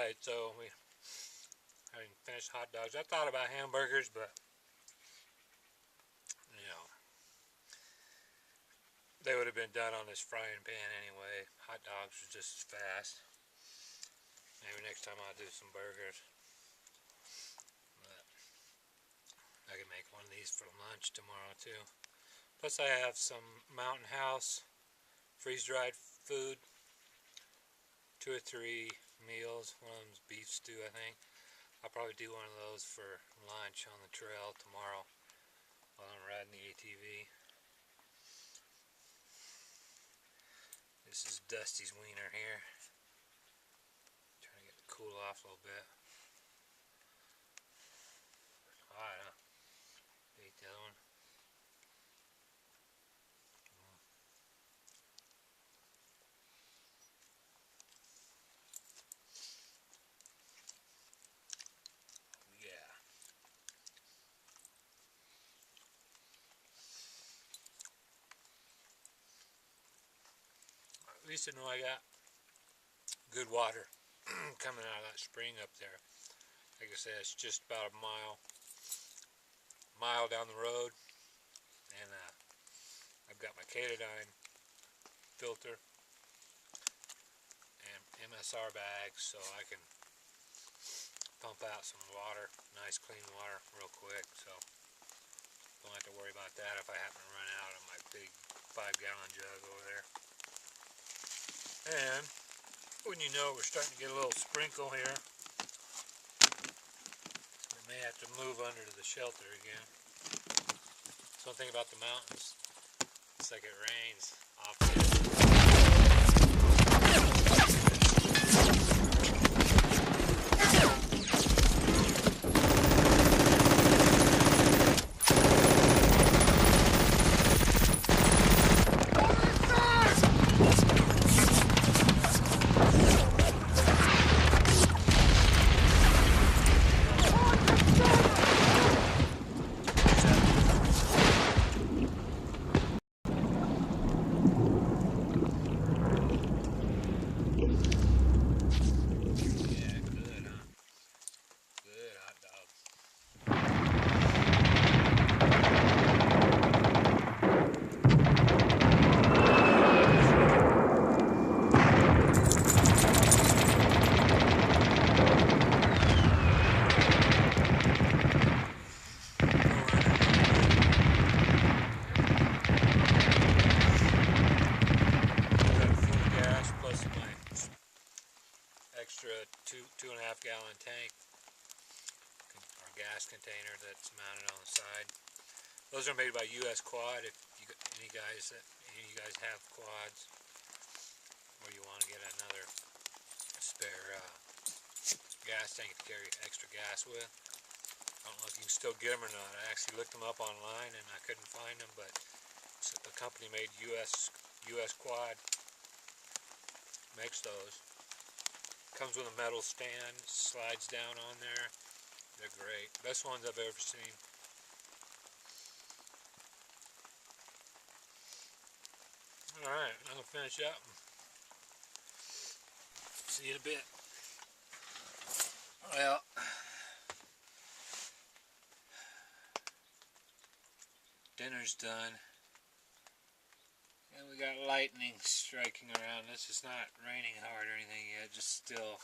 night, so we having finished hot dogs. I thought about hamburgers, but you know, they would have been done on this frying pan anyway. Hot dogs are just as fast. Maybe next time I'll do some burgers. But I can make one of these for lunch tomorrow too. Plus I have some Mountain House freeze-dried food. 2 or 3 meals. One of them's beef stew, I think. I'll probably do one of those for lunch on the trail tomorrow while I'm riding the ATV. This is Dusty's wiener here. Trying to get it to cool off a little bit. Hot, huh? Ate the other one. Yeah. At least I know I got good water coming out of that spring up there. Like I said, it's just about a mile down the road, and I've got my Katadyn filter and MSR bags, so I can pump out some water, nice clean water, real quick. So don't have to worry about that if I happen to run out of my big 5-gallon jug over there. And when you know we're starting to get a little sprinkle here, we may have to move under to the shelter again. So one thing about the mountains, it's like it rains often. Two and a half gallon tank or gas container that's mounted on the side. Those are made by US Quad. If you any of you guys have quads, or you want to get another spare gas tank to carry extra gas with, I don't know if you can still get them or not. I actually looked them up online and I couldn't find them, but a company made US Quad makes those. Comes with a metal stand, slides down on there. They're great. Best ones I've ever seen. Alright, I'm going to finish up. See you in a bit. Well, dinner's done. And we got lightning striking around us. It's not raining hard or anything yet, just still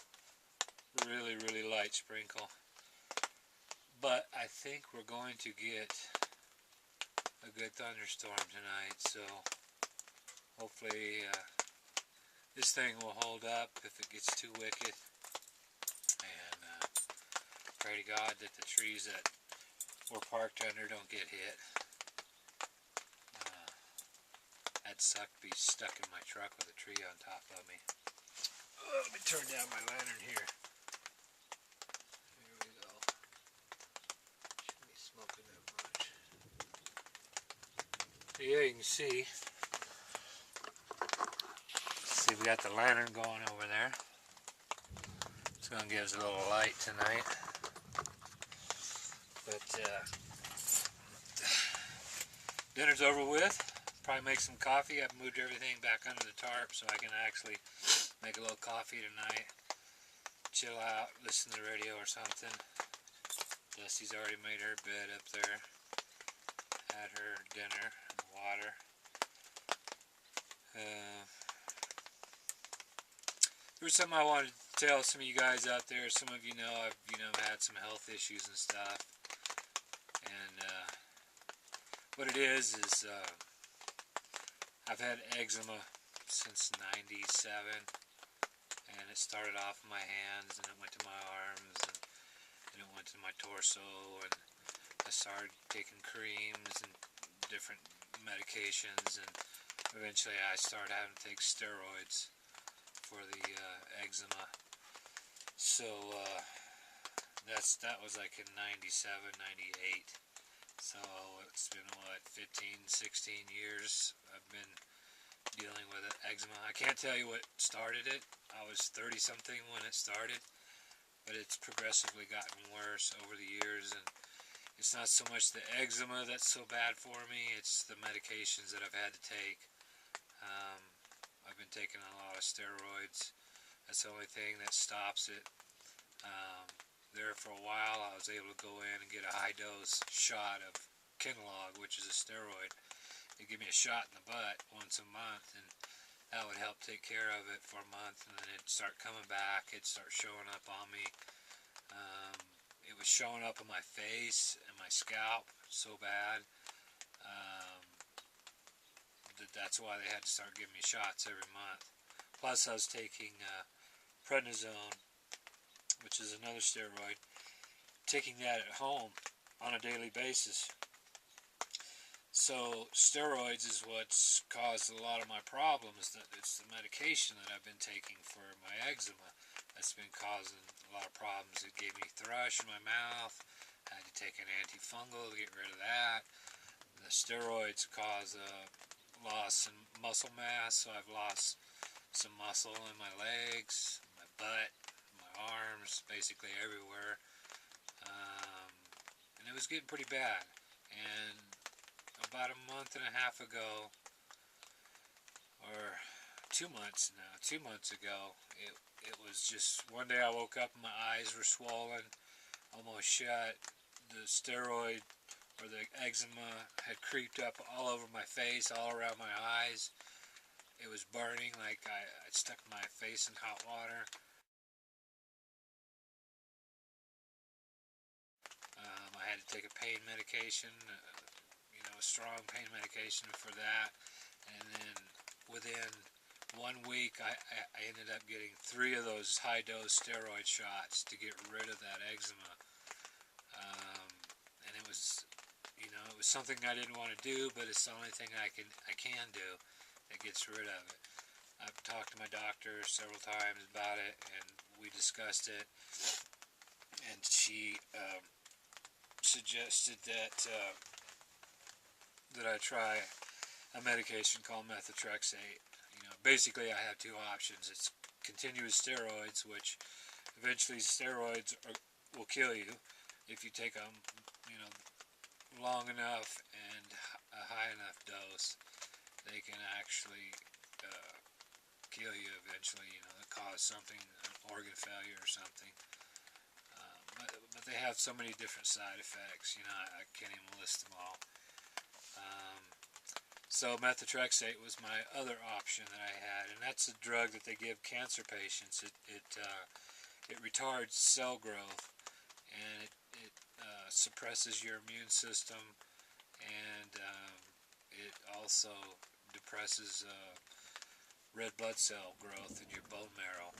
really, really light sprinkle. But I think we're going to get a good thunderstorm tonight, so hopefully this thing will hold up if it gets too wicked. And pray to God that the trees that we're parked under don't get hit. That'd suck to be stuck in my truck with a tree on top of me. Oh, let me turn down my lantern here. There we go. Shouldn't be smoking that much. So yeah, you can see. See, we got the lantern going over there. It's going to give us a little light tonight. But dinner's over with. Probably make some coffee. I've moved everything back under the tarp so I can actually make a little coffee tonight. chill out, listen to the radio or something. Dusty's already made her bed up there, had her dinner, water. There was something I wanted to tell some of you guys out there. Some of you know I've had some health issues and stuff, and what it is I've had eczema since '97, and it started off in my hands, and it went to my arms, and it went to my torso, and I started taking creams and different medications, and eventually I started having to take steroids for the eczema. So that was like in '97, '98. So it's been what, 15, 16 years I've been dealing with eczema. I can't tell you what started it. I was 30 something when it started, but it's progressively gotten worse over the years, and it's not so much the eczema that's so bad for me, it's the medications that I've had to take. I've been taking a lot of steroids. That's the only thing that stops it. There for a while I was able to go in and get a high dose shot of Kinlog, which is a steroid. They give me a shot in the butt once a month, and that would help take care of it for a month, and then it'd start coming back. It'd start showing up on me. It was showing up on my face and my scalp so bad. That's why they had to start giving me shots every month. Plus I was taking prednisone, which is another steroid, taking that at home on a daily basis. So steroids is what's caused a lot of my problems. It's the medication that I've been taking for my eczema that's been causing a lot of problems. It gave me thrush in my mouth. I had to take an antifungal to get rid of that. The steroids cause loss in muscle mass, so I've lost some muscle in my legs, my butt, my arms, basically everywhere. And it was getting pretty bad. And about a month and a half ago, or 2 months now, 2 months ago, it was just one day I woke up and my eyes were swollen, almost shut. The steroid or the eczema had creeped up all over my face, all around my eyes. It was burning like I stuck my face in hot water. I had to take a pain medication, a strong pain medication for that. And then within 1 week, I ended up getting 3 of those high-dose steroid shots to get rid of that eczema. And it was something I didn't want to do, but it's the only thing I can do that gets rid of it. I've talked to my doctor several times about it, and we discussed it, and she suggested that I try a medication called methotrexate. Basically I have 2 options. It's continuous steroids, which eventually steroids will kill you if you take them, long enough and a high enough dose. They can actually kill you eventually, cause something, an organ failure or something. But they have so many different side effects, I can't even list them all. So methotrexate was my other option that I had, and that's a drug that they give cancer patients. It retards cell growth, and it suppresses your immune system, and it also depresses red blood cell growth in your bone marrow.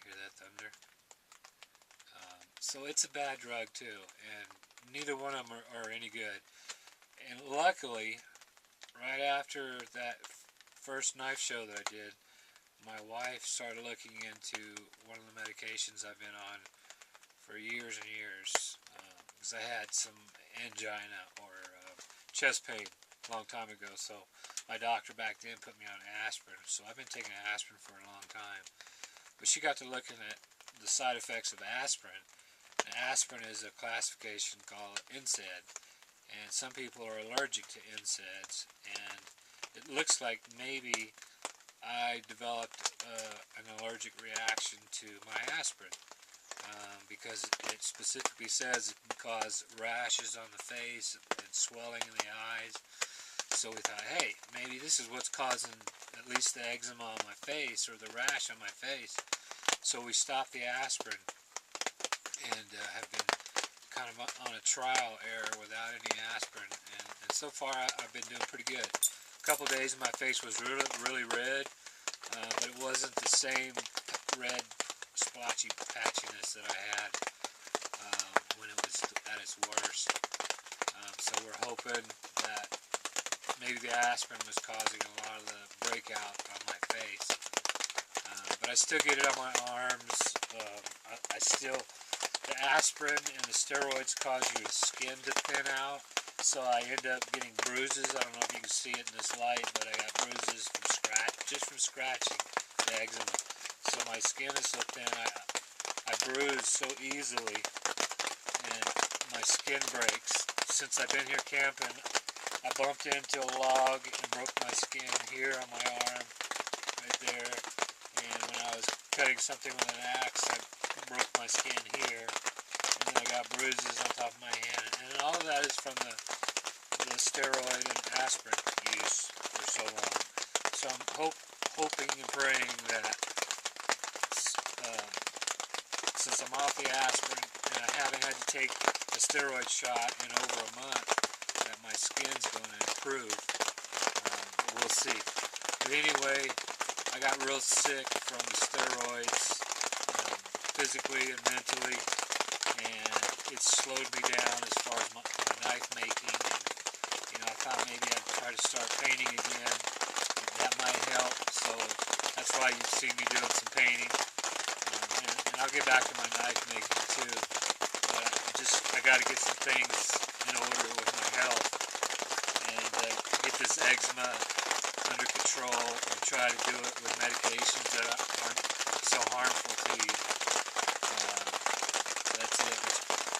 Hear that thunder? So it's a bad drug too, and neither one of them are any good. And luckily, right after that first knife show that I did, my wife started looking into one of the medications I've been on for years and years, because I had some angina or chest pain a long time ago. So my doctor back then put me on aspirin. So I've been taking aspirin for a long time. But she got to looking at the side effects of aspirin. And aspirin is a classification called NSAID, and some people are allergic to NSAIDs, and it looks like maybe I developed an allergic reaction to my aspirin, because it specifically says it can cause rashes on the face and swelling in the eyes. So we thought, hey, maybe this is what's causing at least the eczema on my face or the rash on my face. So we stopped the aspirin and have been kind of on a trial error without any aspirin, and so far I've been doing pretty good. A couple days my face was really red, but it wasn't the same red splotchy patchiness that I had when it was at its worst. So we're hoping that maybe the aspirin was causing a lot of the breakout on my face. But I still get it on my arms. I still, the aspirin and the steroids cause your skin to thin out, so I end up getting bruises. I don't know if you can see it in this light, but I got bruises from just from scratching the eczema. So my skin is so thin, I bruise so easily, and my skin breaks. Since I've been here camping, I bumped into a log and broke my skin here on my arm, right there. And when I was cutting something with an axe, I broke my skin here. And then I got bruises on top of my hand. And all of that is from the steroid and aspirin use for so long. So I'm hoping and praying that since I'm off the aspirin and I haven't had to take a steroid shot in over a month, that my skin's going to improve. We'll see. But anyway, I got real sick from the steroids, physically and mentally, and it slowed me down as far as my knife making. And I thought maybe I'd try to start painting again. That might help. So that's why you've seen me doing some painting. And I'll get back to my knife making too. But I got to get some things in order with my health and get this eczema under control and try to do it with medications that aren't so harmful to you. That's it.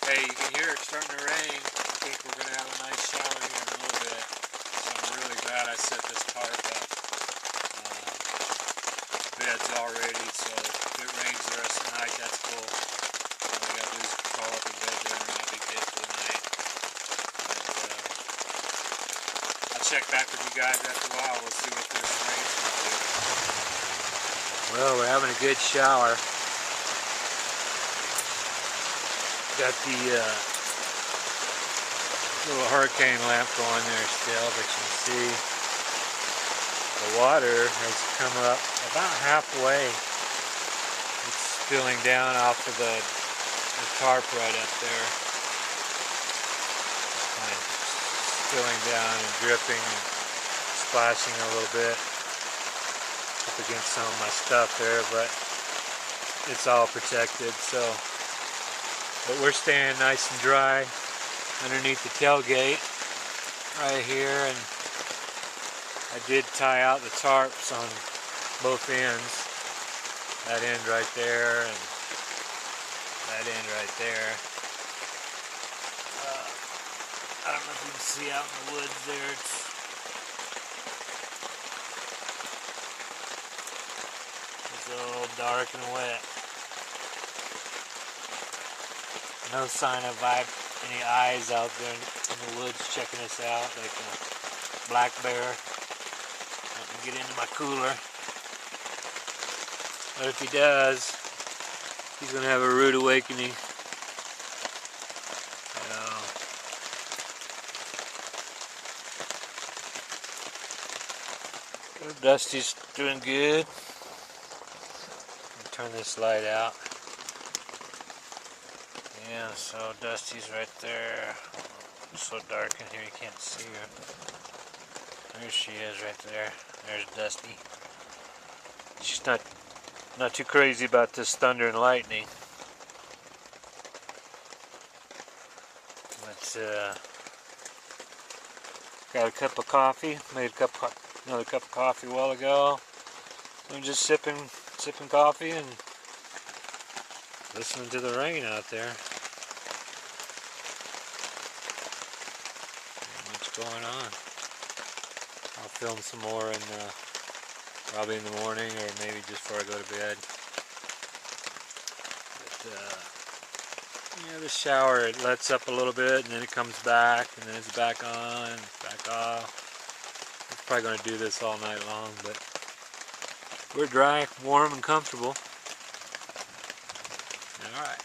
Hey, you can hear it starting to rain. I think we're going to have a nice shower here in a little bit. So I'm really glad I set this tarp up. Bed's all ready, so if it rains the rest of the night, that's cool. All I got to do is crawl up in bed there and not be dead for the night. But, I'll check back with you guys after a while. We'll see what this rain's going to do. Well, we're having a good shower. Got the little hurricane lamp going there still, but you can see the water has come up about halfway. It's spilling down off of the tarp right up there. It's kind of spilling down and dripping and splashing a little bit up against some of my stuff there, but it's all protected. But we're staying nice and dry underneath the tailgate right here, and I did tie out the tarps on both ends. That end right there and that end right there. I don't know if you can see out in the woods there. It's all dark and wet. No sign of any eyes out there in the woods checking us out, like a black bear. Let me get into my cooler. But if he does, he's going to have a rude awakening. Dusty's doing good. Turn this light out. Yeah, so Dusty's right there. It's so dark in here you can't see her. There she is right there. There's Dusty. She's not too crazy about this thunder and lightning. But got a cup of coffee. Made another cup of coffee a while ago. I'm just sipping coffee and listening to the rain out there. What's going on? I'll film some more in probably in the morning or maybe just before I go to bed. But yeah, the shower, it lets up a little bit and then it comes back and then it's back on and back off. It's probably going to do this all night long, but we're dry, warm, and comfortable. Alright.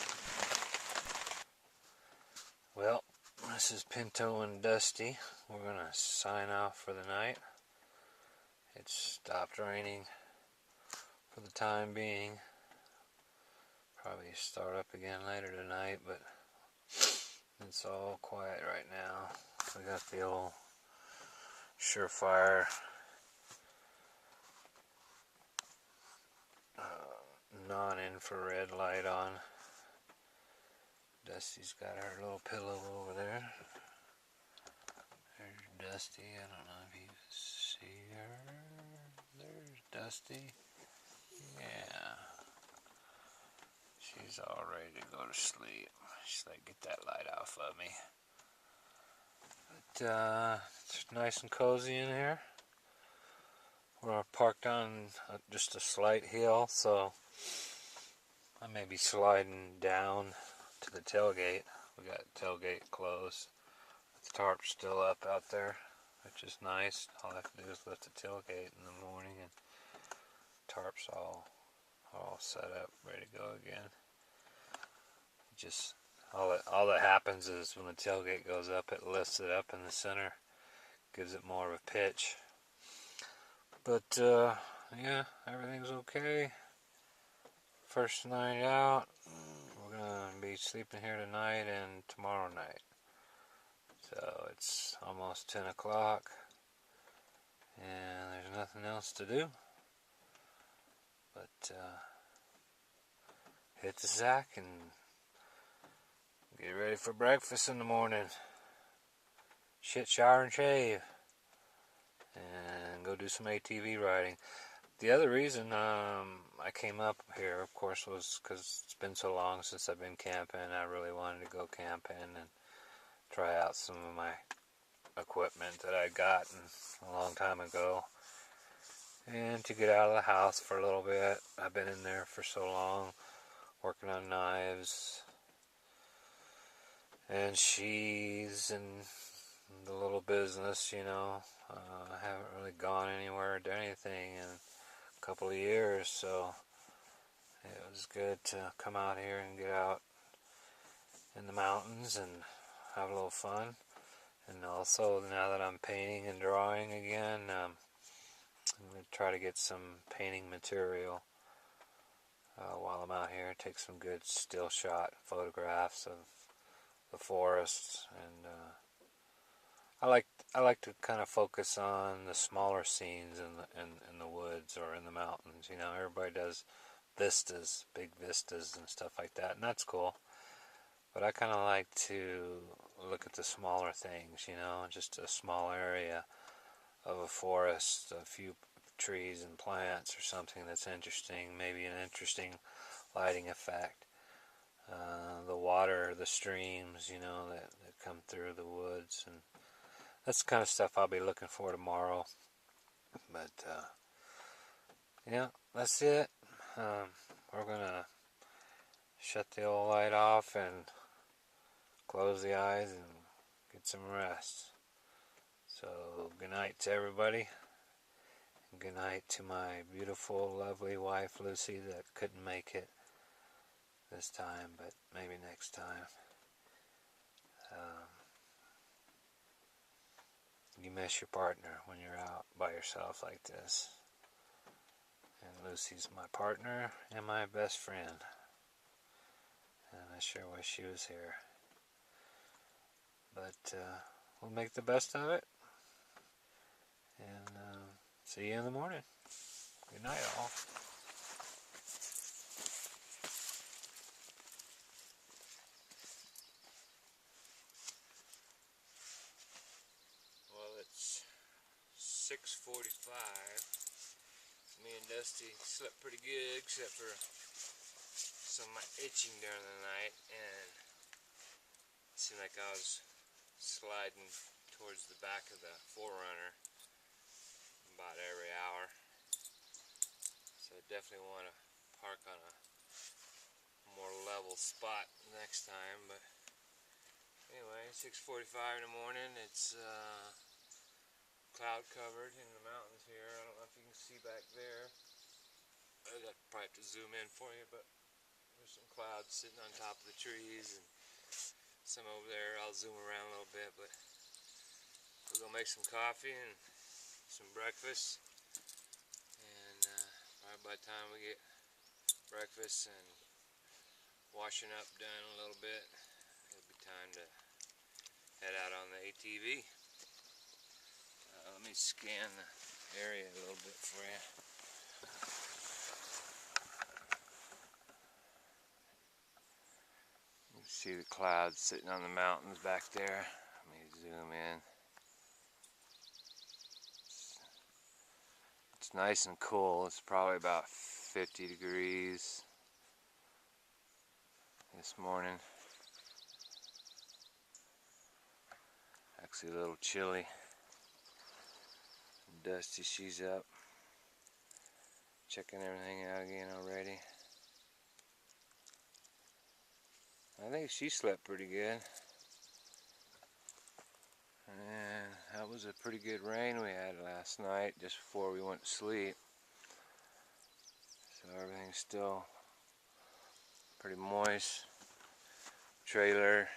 Well, this is Pinto and Dusty. We're going to sign off for the night. It stopped raining for the time being. Probably start up again later tonight, but it's all quiet right now. We got the old Surefire non-infrared light on. Dusty's got her little pillow over there. There's Dusty. I don't know if you see her. There's Dusty. Yeah. She's all ready to go to sleep. She's like, get that light off of me. But it's nice and cozy in here. We're parked on just a slight hill, so I may be sliding down to the tailgate. We got the tailgate closed. The tarp's still up out there, which is nice. All I have to do is lift the tailgate in the morning and tarp's all set up, ready to go again. Just all that happens is when the tailgate goes up, it lifts it up in the center, gives it more of a pitch. But yeah, everything's okay. First night out. We're gonna be sleeping here tonight and tomorrow night. So it's almost 10 o'clock and there's nothing else to do but hit the sack and get ready for breakfast in the morning. Shit, shower, and shave. And go do some ATV riding. The other reason I came up here, of course, was because it's been so long since I've been camping. I really wanted to go camping and try out some of my equipment that I got a long time ago. And to get out of the house for a little bit. I've been in there for so long, working on knives and sheaths and the little business, you know. I haven't really gone anywhere or done anything in a couple of years, so it was good to come out here and get out in the mountains and have a little fun. And also, now that I'm painting and drawing again, I'm going to try to get some painting material while I'm out here. Take some good still shot photographs of the forests, and I like to kind of focus on the smaller scenes in the woods or in the mountains. You know, everybody does vistas, big vistas and stuff like that, and that's cool. But I kind of like to look at the smaller things, you know, just a small area of a forest, a few trees and plants or something that's interesting, maybe an interesting lighting effect. The water, the streams, you know, that come through the woods, and that's the kind of stuff I'll be looking for tomorrow. But yeah, that's it. We're gonna shut the old light off and close the eyes and get some rest. So good night to everybody, and good night to my beautiful, lovely wife Lucy that couldn't make it this time, but maybe next time. You miss your partner when you're out by yourself like this. And Lucy's my partner and my best friend. And I sure wish she was here. But we'll make the best of it. And see you in the morning. Good night, all. Well, it's 6:45. Me and Dusty slept pretty good, except for some of my itching during the night, and it seemed like I was sliding towards the back of the Forerunner about every hour. So I definitely want to park on a more level spot next time. But anyway, 6:45 in the morning. It's cloud covered in the mountains here. I don't know if you can see back there. I'd probably have to zoom in for you, but there's some clouds sitting on top of the trees, and some over there. I'll zoom around a little bit, but we're gonna make some coffee and some breakfast, and probably by the time we get breakfast and washing up done a little bit, it'll be time to head out on the ATV. Let me scan the area a little bit for you. You can see the clouds sitting on the mountains back there. Let me zoom in. It's nice and cool. It's probably about 50 degrees this morning. Actually a little chilly. Dusty, she's up, checking everything out again already. I think she slept pretty good. And that was a pretty good rain we had last night just before we went to sleep. So everything's still pretty moist. Trailer,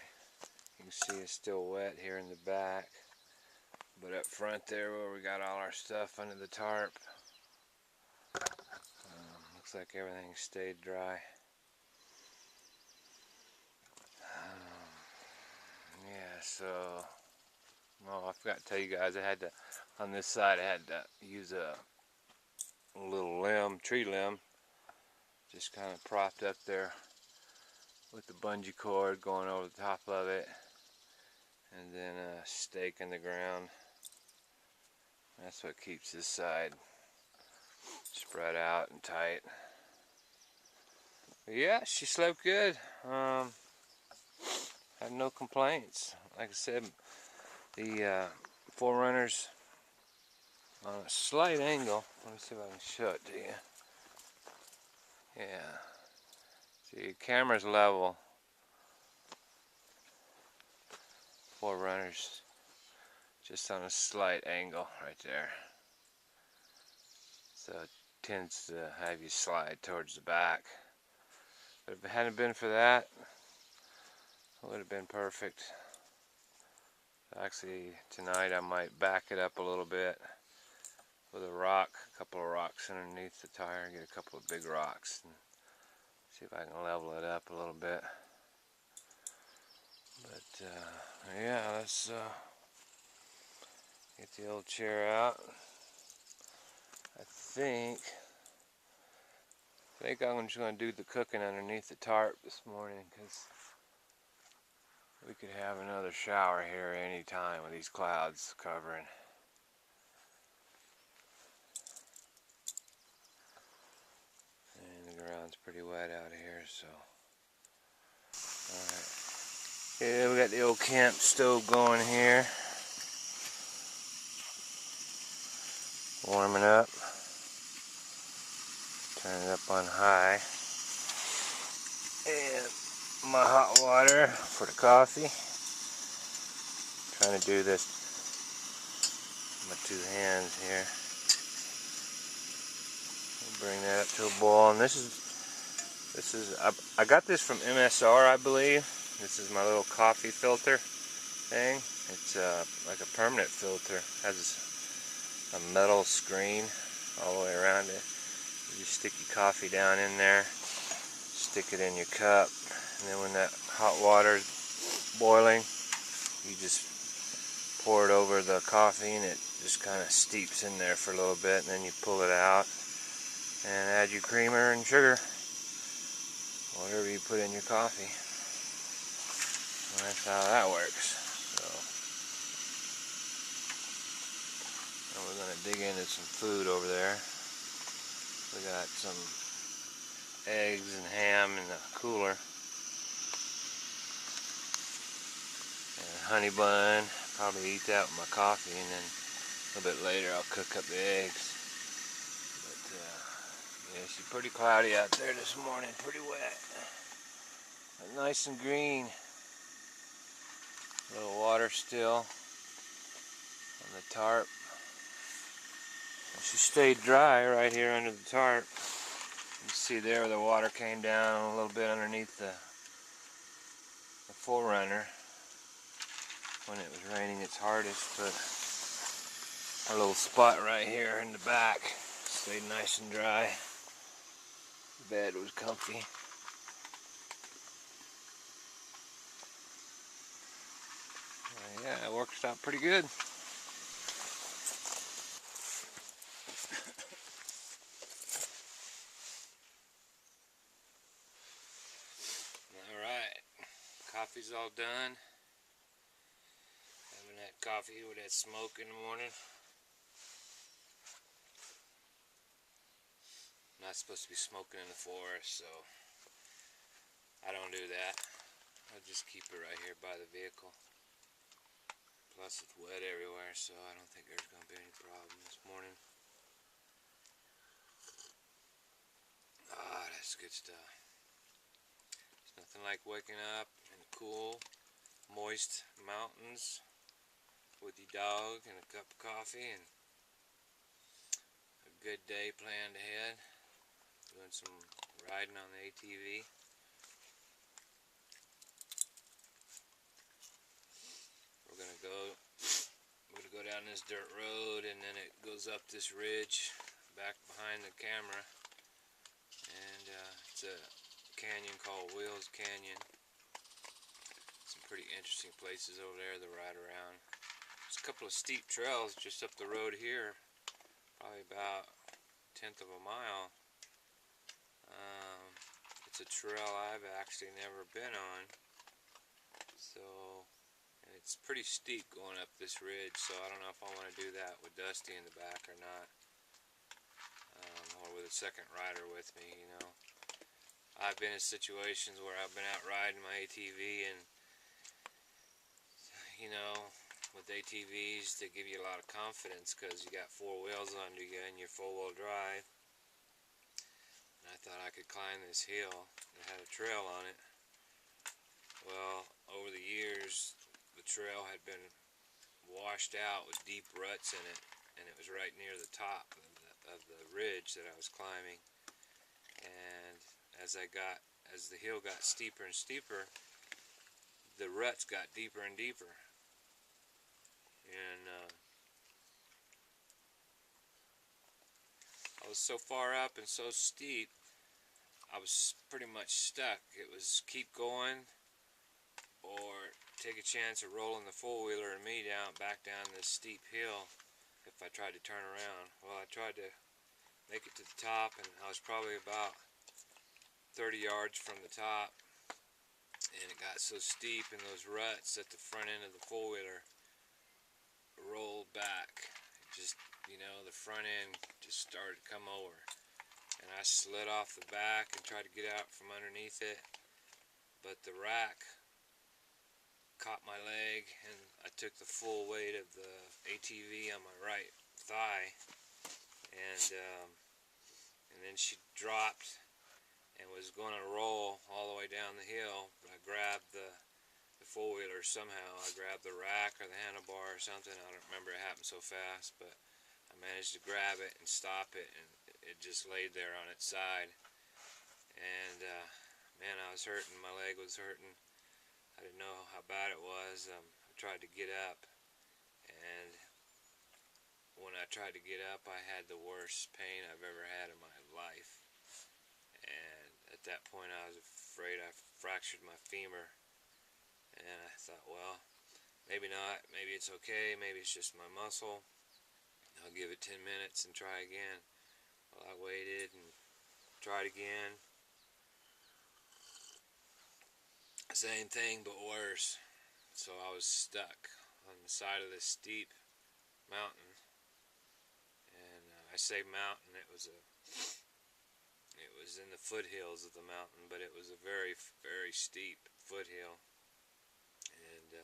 you can see it's still wet here in the back. But up front there where we got all our stuff under the tarp, looks like everything stayed dry. Yeah, so, I forgot to tell you guys, I had to, on this side I had to use a little limb, tree limb, just kind of propped up there with the bungee cord going over the top of it, and then a stake in the ground. That's what keeps this side spread out and tight. But yeah, she slept good. Had no complaints. Like I said, the Forerunners on a slight angle. Let me see if I can show it to you. Yeah. See, camera's level. Forerunners just on a slight angle right there. So it tends to have you slide towards the back. But if it hadn't been for that, it would have been perfect. Actually, tonight I might back it up a little bit with a rock, a couple of rocks underneath the tire, get a couple of big rocks, and see if I can level it up a little bit. But yeah, let's get the old chair out. I think I'm just going to do the cooking underneath the tarp this morning, because we could have another shower here any time with these clouds covering. And the ground's pretty wet out here, so. Alright. Yeah, we got the old camp stove going here. Warming up. Turn it up on high. And my hot water for the coffee. Trying to do this with my two hands here. Bring that up to a boil. And this is I got this from MSR, I believe. This is my little coffee filter thing. It's like a permanent filter. It has a metal screen all the way around it. You just stick your coffee down in there, stick it in your cup, and then when that hot water's boiling, you just pour it over the coffee, and it just kind of steeps in there for a little bit, and then you pull it out and add your creamer and sugar, whatever you put in your coffee. And that's how that works. So, and we're going to dig into some food over there. We got some eggs and ham in the cooler, and a honey bun. Probably eat that with my coffee, and then a little bit later I'll cook up the eggs. But It's pretty cloudy out there this morning, pretty wet. But nice and green. A little water still on the tarp. And she stayed dry right here under the tarp. You see there the water came down a little bit underneath the forerunner when it was raining its hardest, but our little spot right here in the back stayed nice and dry. The bed was comfy. Yeah, it works out pretty good. Alright, coffee's all done. Having that coffee with that smoke in the morning. Not supposed to be smoking in the forest, so I don't do that. I'll just keep it right here by the vehicle. Plus it's wet everywhere, so I don't think there's going to be any problem this morning. Ah, that's good stuff. There's nothing like waking up in the cool, moist mountains with your dog and a cup of coffee and a good day planned ahead. Doing some riding on the ATV. We're gonna go down this dirt road, and then it goes up this ridge back behind the camera, and it's a canyon called Wheels Canyon. Some pretty interesting places over there to ride around. There's a couple of steep trails just up the road here, probably about a tenth of a mile. It's a trail I've actually never been on, so, and it's pretty steep going up this ridge, so I don't know if I want to do that with Dusty in the back or not, or with a second rider with me, you know. I've been in situations where I've been out riding my ATV, and, you know, with ATVs, they give you a lot of confidence because you got four wheels under you and you're four-wheel drive. I thought I could climb this hill that had a trail on it. Well, over the years, the trail had been washed out with deep ruts in it, and it was right near the top of the ridge that I was climbing. And as the hill got steeper and steeper, the ruts got deeper and deeper. And I was so far up and so steep, I was pretty much stuck. It was keep going or take a chance of rolling the four-wheeler and me back down this steep hill if I tried to turn around. Well, I tried to make it to the top, and I was probably about 30 yards from the top, and it got so steep in those ruts that the front end of the four-wheeler rolled back. It just, you know, the front end just started to come over. And I slid off the back and tried to get out from underneath it, but the rack caught my leg, and I took the full weight of the ATV on my right thigh, and then she dropped and was going to roll all the way down the hill, but I grabbed the four-wheeler somehow. I grabbed the rack or the handlebar or something. I don't remember, it happened so fast, but I managed to grab it and stop it, and it just laid there on its side. And man, I was hurting. My leg was hurting. I didn't know how bad it was. I tried to get up, and when I tried to get up, I had the worst pain I've ever had in my life. And at that point, I was afraid I fractured my femur. And I thought, well, maybe not. Maybe it's okay. Maybe it's just my muscle. I'll give it 10 minutes and try again. Well, I waited and tried again. Same thing, but worse. So I was stuck on the side of this steep mountain. And I say mountain, it was in the foothills of the mountain, but it was a very, very steep foothill. And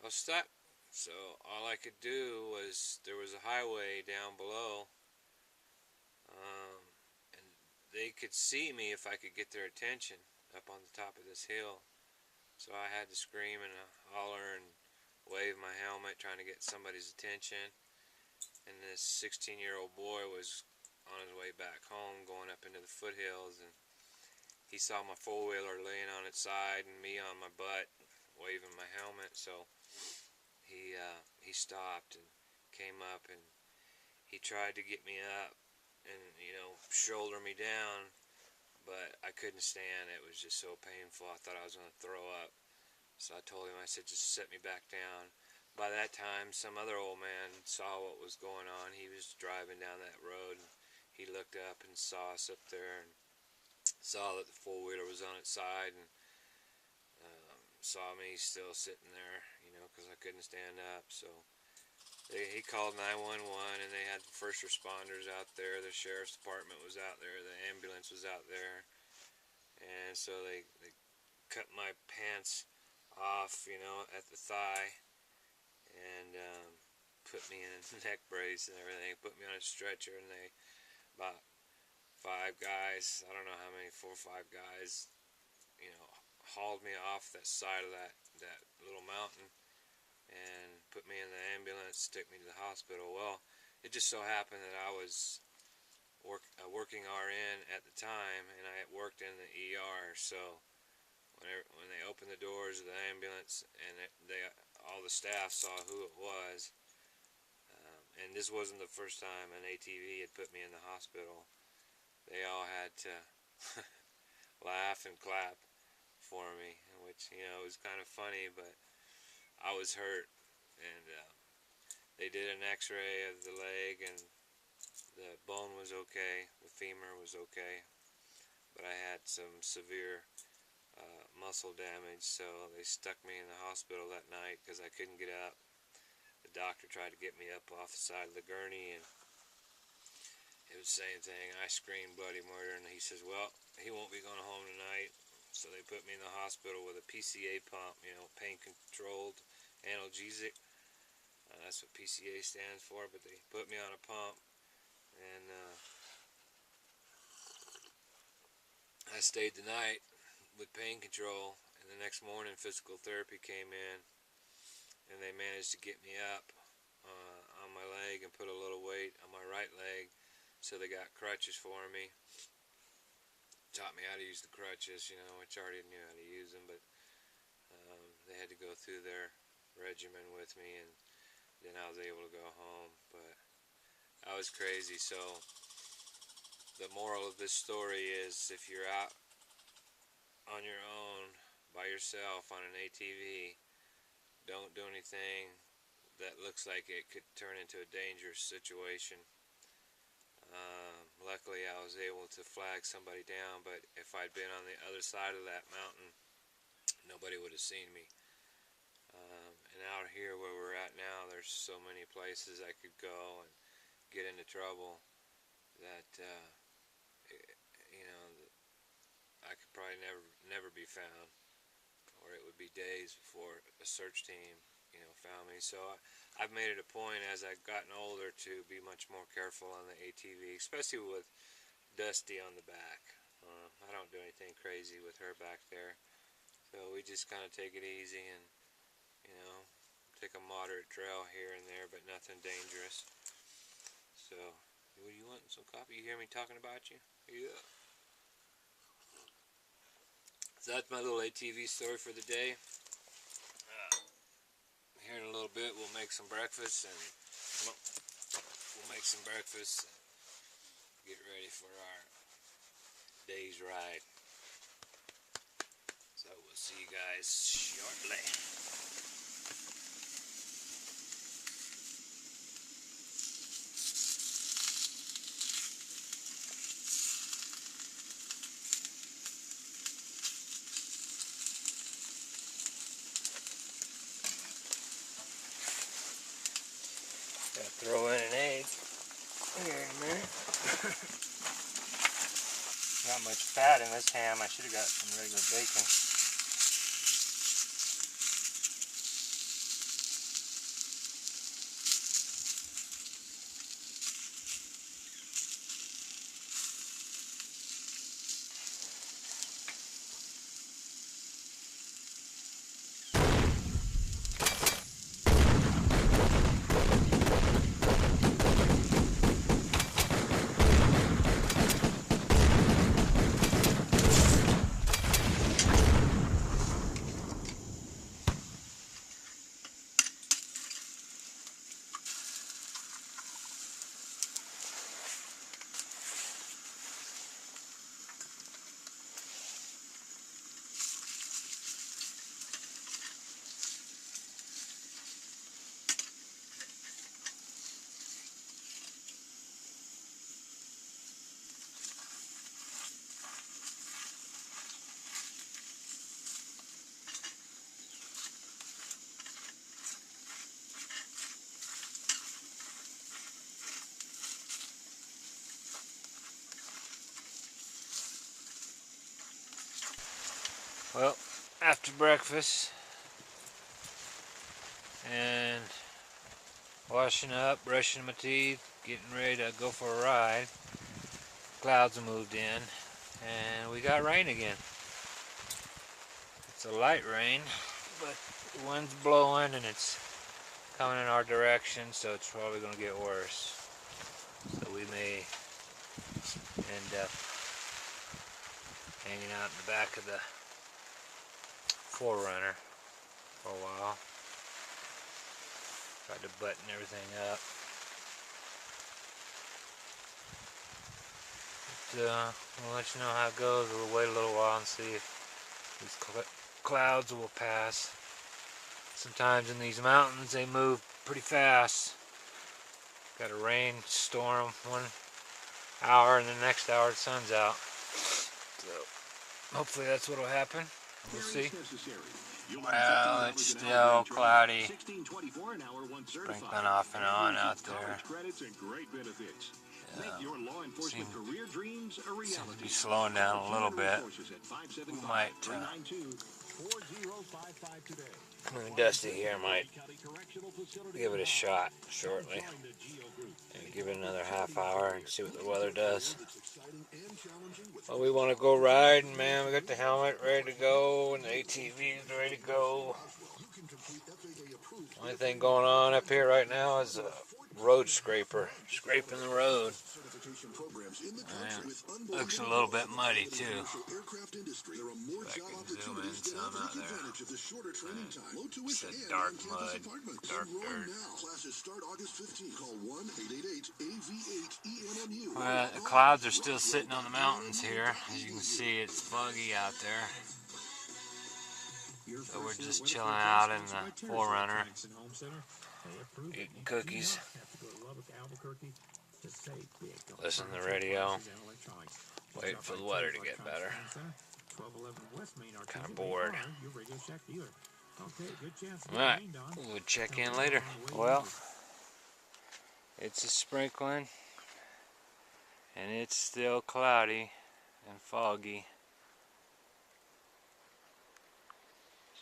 I was stuck. So all I could do was, there was a highway down below, they could see me if I could get their attention up on the top of this hill. So I had to scream and holler and wave my helmet trying to get somebody's attention. And this 16-year-old boy was on his way back home going up into the foothills, and he saw my four-wheeler laying on its side and me on my butt waving my helmet. So he stopped and came up, and he tried to get me up and, you know, shoulder me down, but I couldn't stand it. It was just so painful. I thought I was going to throw up. So I told him, I said, just set me back down. By that time, some other old man saw what was going on. He was driving down that road, and he looked up and saw us up there and saw that the four-wheeler was on its side, and saw me still sitting there, you know, because I couldn't stand up. So he called 911, and they had the first responders out there. The sheriff's department was out there. The ambulance was out there. And so they cut my pants off, you know, at the thigh, and put me in a neck brace and everything. Put me on a stretcher, and they, about 5 guys, I don't know how many, 4 or 5 guys, you know, hauled me off that side of that little mountain and put me in the ambulance, took me to the hospital. Well, it just so happened that I was a working RN at the time, and I had worked in the ER. So when they opened the doors of the ambulance, and all the staff saw who it was, and this wasn't the first time an ATV had put me in the hospital, they all had to laugh and clap for me, which, you know, was kind of funny, but I was hurt. And they did an x-ray of the leg, and the bone was okay, the femur was okay, but I had some severe muscle damage, so they stuck me in the hospital that night because I couldn't get up. The doctor tried to get me up off the side of the gurney, and it was the same thing. I screamed bloody murder, and he says, well, he won't be going home tonight. So they put me in the hospital with a PCA pump, you know, pain-controlled analgesic. That's what PCA stands for, but they put me on a pump, and I stayed the night with pain control, and the next morning physical therapy came in, and they managed to get me up on my leg and put a little weight on my right leg, so they got crutches for me. Taught me how to use the crutches, you know, which I already knew how to use them, but they had to go through their regimen with me, and then I was able to go home. But I was crazy. So the moral of this story is, if you're out on your own by yourself on an ATV, don't do anything that looks like it could turn into a dangerous situation. Luckily I was able to flag somebody down, but if I'd been on the other side of that mountain, nobody would have seen me. And out here where we're at now, there's so many places I could go and get into trouble that you know, I could probably never be found, or it would be days before a search team, you know, found me. So I've made it a point as I've gotten older to be much more careful on the ATV, especially with Dusty on the back. I don't do anything crazy with her back there, so we just kind of take it easy and, you know, take a moderate trail here and there, but nothing dangerous. So, what do you want? Some coffee? You hear me talking about you? Yeah. So that's my little ATV story for the day. Here in a little bit we'll make some breakfast, and get ready for our day's ride. So we'll see you guys shortly. Gotta throw in an egg here in a minute. Not much fat in this ham. I should have got some regular bacon. breakfast and washing up, brushing my teeth, getting ready to go for a ride. Clouds have moved in and we got rain again. It's a light rain, but the wind's blowing and it's coming in our direction, so it's probably going to get worse. So we may end up hanging out in the back of the 4Runner for a while. Tried to button everything up. But, we'll let you know how it goes. We'll wait a little while and see if these clouds will pass. Sometimes in these mountains they move pretty fast. Got a rain storm 1 hour and the next hour the sun's out. So hopefully that's what will happen. We'll see. Well, it's still cloudy. Sprinkling off and on out there. Seems to be slowing down a little bit. We might, Dusty here might give it a shot shortly. And give it another half hour and see what the weather does. Well, we want to go riding, man. We got the helmet ready to go and the ATV is ready to go. Only thing going on up here right now is a road scraper, scraping the road. Looks a little bit muddy too. If I can zoom in some out there. It's a dark mud, dark dirt. Well, the clouds are still sitting on the mountains here. As you can see, it's foggy out there. So we're just chilling out in the 4Runner, eating cookies, listening to the radio, waiting for the weather to get better. Kind of bored. Alright, we'll check in later. Well, it's a sprinkling, and it's still cloudy and foggy.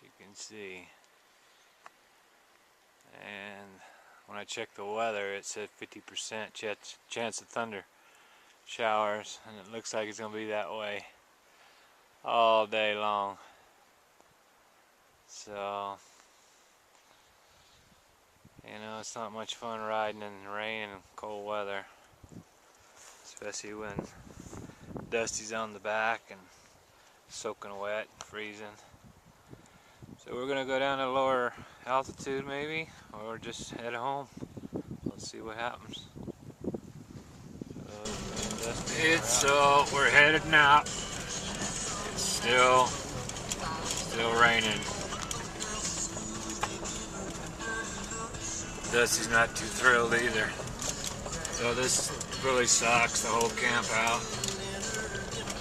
You can see, and when I checked the weather it said 50% chance of thunder showers, and it looks like it's going to be that way all day long. So, you know, it's not much fun riding in rain and cold weather, especially when Dusty's on the back and soaking wet and freezing. So we're going to go down to lower altitude maybe, or just head home. Let's see what happens. So we're headed now. It's still raining. Dusty's not too thrilled either. So this really sucks, the whole camp out.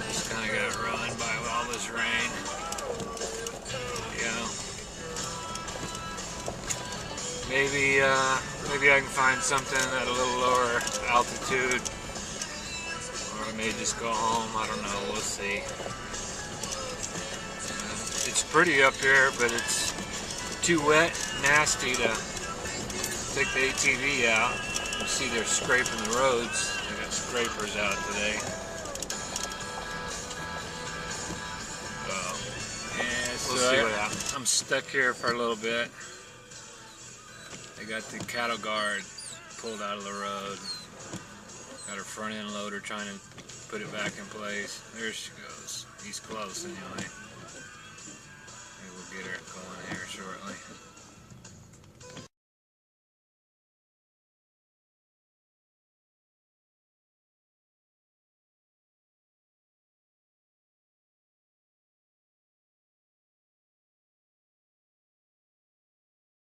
Just kind of got ruined by all this rain. Maybe I can find something at a little lower altitude, or I may just go home. I don't know. We'll see. It's pretty up here, but it's too wet, nasty to take the ATV out. You see, they're scraping the roads. They got scrapers out today. We'll see what happens. I'm stuck here for a little bit. They got the cattle guard pulled out of the road. Got her front end loader trying to put it back in place. There she goes. He's close anyway. Maybe we'll get her going here shortly.